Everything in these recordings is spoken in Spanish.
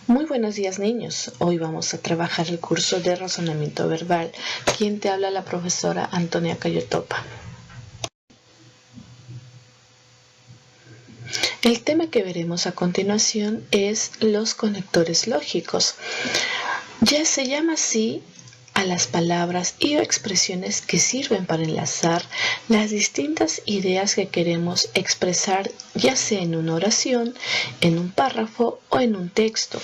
Muy buenos días, niños. Hoy vamos a trabajar el curso de razonamiento verbal. Quien te habla, la profesora Antonia Cayotopa. El tema que veremos a continuación es los conectores lógicos. Ya se llama así a las palabras y o expresiones que sirven para enlazar las distintas ideas que queremos expresar, ya sea en una oración, en un párrafo o en un texto.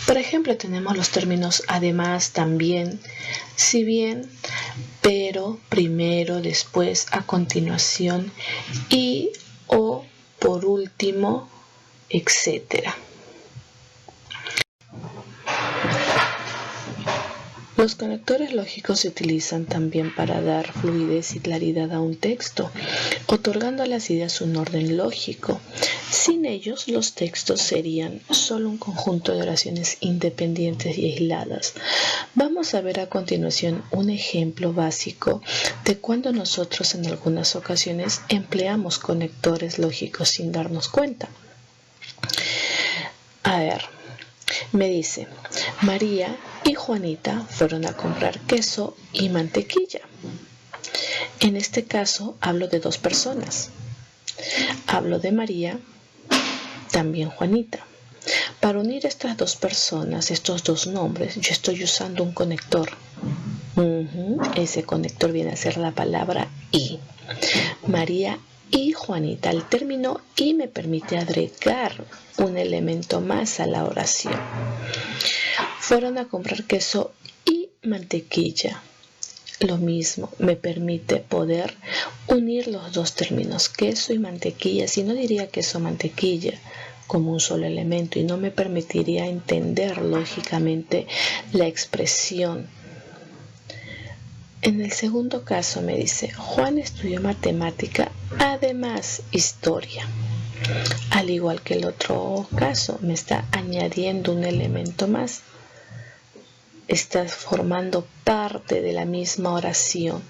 Por ejemplo, tenemos los términos además, también, si bien, pero, primero, después, a continuación y o por último, etc. Los conectores lógicos se utilizan también para dar fluidez y claridad a un texto, otorgando a las ideas un orden lógico. Sin ellos, los textos serían solo un conjunto de oraciones independientes y aisladas. Vamos a ver a continuación un ejemplo básico de cuando nosotros en algunas ocasiones empleamos conectores lógicos sin darnos cuenta. A ver, me dice, María y Juanita fueron a comprar queso y mantequilla. En este caso hablo de dos personas. Hablo de María, también Juanita. Para unir estas dos personas, estos dos nombres, yo estoy usando un conector. Ese conector viene a ser la palabra y. María y Juanita. El término y me permite agregar un elemento más a la oración. Fueron a comprar queso y mantequilla. Lo mismo, me permite poder unir los dos términos, queso y mantequilla. Si no diría queso mantequilla como un solo elemento y no me permitiría entender lógicamente la expresión. En el segundo caso me dice, Juan estudió matemática, además historia. Al igual que el otro caso, me está añadiendo un elemento más. Está formando parte de la misma oración.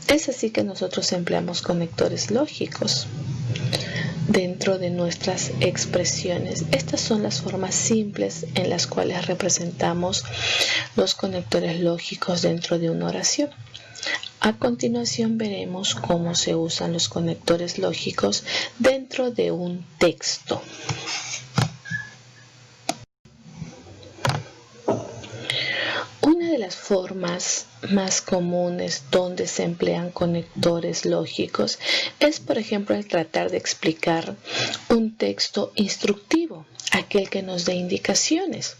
Es así que nosotros empleamos conectores lógicos dentro de nuestras expresiones. Estas son las formas simples en las cuales representamos los conectores lógicos dentro de una oración. A continuación veremos cómo se usan los conectores lógicos dentro de un texto. Una de las formas más comunes donde se emplean conectores lógicos es, por ejemplo, el tratar de explicar un texto instructivo, aquel que nos dé indicaciones.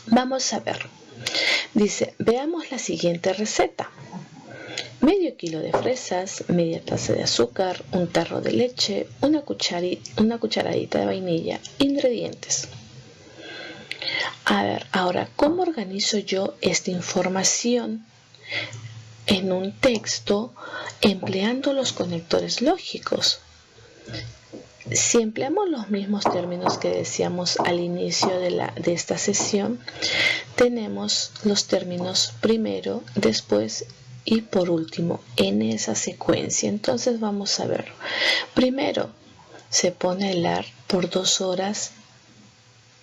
Vamos a ver. Dice, veamos la siguiente receta. Medio kilo de fresas, media taza de azúcar, un tarro de leche, una cucharadita de vainilla. Ingredientes. A ver, ahora, ¿cómo organizo yo esta información en un texto empleando los conectores lógicos? Si empleamos los mismos términos que decíamos al inicio de esta sesión, tenemos los términos primero, después y por último en esa secuencia. Entonces vamos a ver. Primero se pone a helar por 2 horas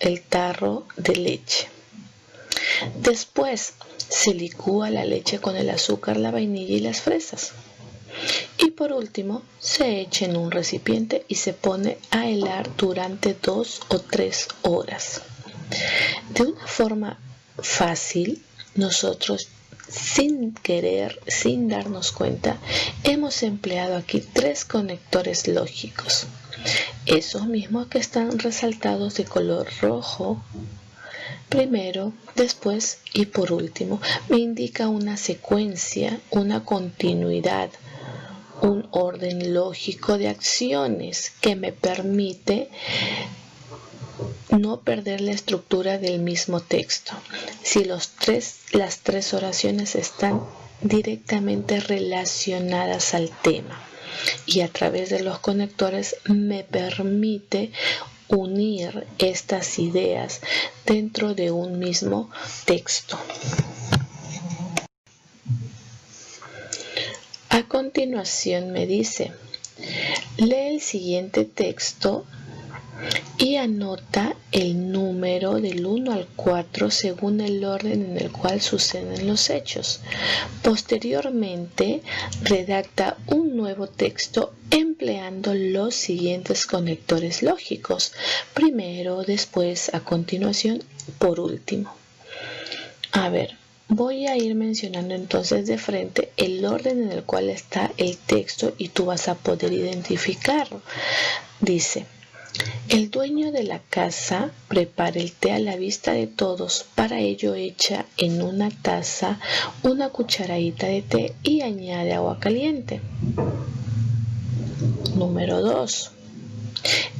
el tarro de leche. Después se licúa la leche con el azúcar, la vainilla y las fresas. Y por último se echa en un recipiente y se pone a helar durante 2 o 3 horas. De una forma fácil, nosotros sin querer, sin darnos cuenta, hemos empleado aquí 3 conectores lógicos. Esos mismos que están resaltados de color rojo, primero, después y por último. Me indica una secuencia, una continuidad, un orden lógico de acciones que me permite no perder la estructura del mismo texto. Si las tres oraciones están directamente relacionadas al tema y a través de los conectores me permite unir estas ideas dentro de un mismo texto. A continuación me dice, lee el siguiente texto y anota el número del 1 al 4 según el orden en el cual suceden los hechos. Posteriormente, redacta un nuevo texto empleando los siguientes conectores lógicos: primero, después, a continuación, por último. A ver, voy a ir mencionando entonces de frente el orden en el cual está el texto y tú vas a poder identificarlo. Dice: el dueño de la casa prepara el té a la vista de todos, para ello echa en una taza una cucharadita de té y añade agua caliente. Número 2.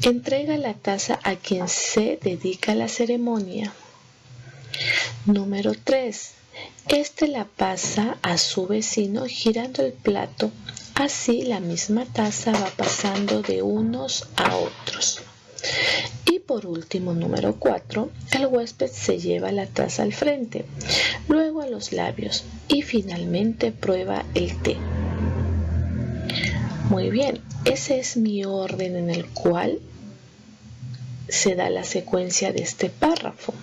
Entrega la taza a quien se dedica a la ceremonia. Número 3. Este la pasa a su vecino girando el plato. Así la misma taza va pasando de unos a otros. Y por último, número 4, el huésped se lleva la taza al frente, luego a los labios y finalmente prueba el té. Muy bien, ese es mi orden en el cual se da la secuencia de este párrafo.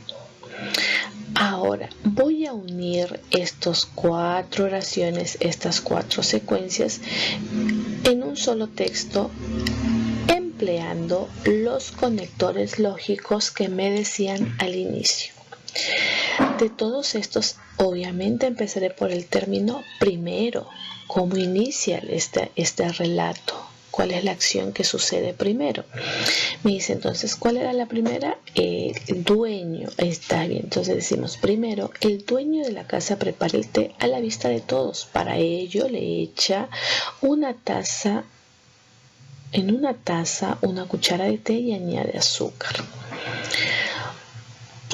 Ahora voy a unir estas 4 oraciones, estas 4 secuencias en un solo texto, empleando los conectores lógicos que me decían al inicio. De todos estos, obviamente empezaré por el término primero. ¿Cómo inicia este relato? ¿Cuál es la acción que sucede primero? Me dice entonces, ¿cuál era la primera? El dueño. Está bien, entonces decimos primero, el dueño de la casa prepara el té a la vista de todos. Para ello le echa en una taza una cuchara de té y añade azúcar.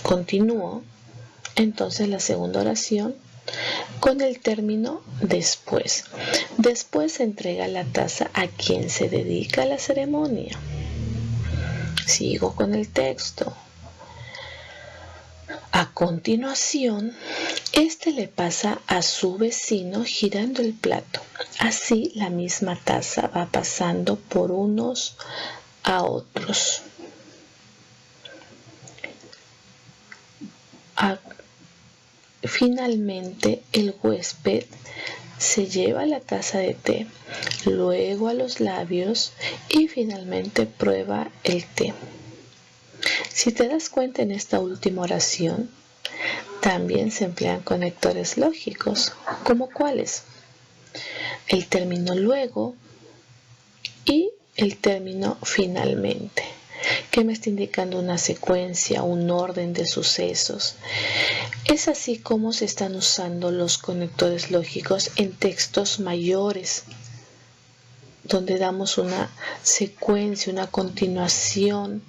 Continúo entonces la segunda oración con el término después. Después se entrega la taza a quien se dedica a la ceremonia. Sigo con el texto. A continuación, este le pasa a su vecino girando el plato. Así la misma taza va pasando por unos a otros. Finalmente, el huésped se lleva la taza de té, luego a los labios y finalmente prueba el té. Si te das cuenta, en esta última oración también se emplean conectores lógicos, ¿como cuáles? El término luego y el término finalmente, que me está indicando una secuencia, un orden de sucesos. Es así como se están usando los conectores lógicos en textos mayores, donde damos una secuencia, una continuación.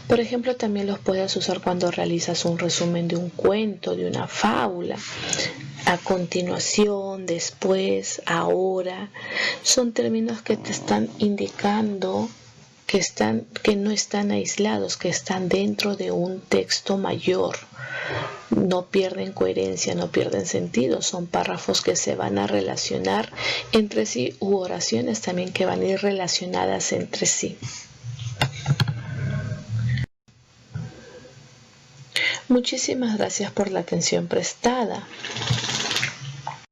Por ejemplo, también los puedes usar cuando realizas un resumen de un cuento, de una fábula. A continuación, después, ahora. Son términos que te están indicando que no están aislados, que están dentro de un texto mayor. No pierden coherencia, no pierden sentido. Son párrafos que se van a relacionar entre sí, u oraciones también que van a ir relacionadas entre sí. Muchísimas gracias por la atención prestada.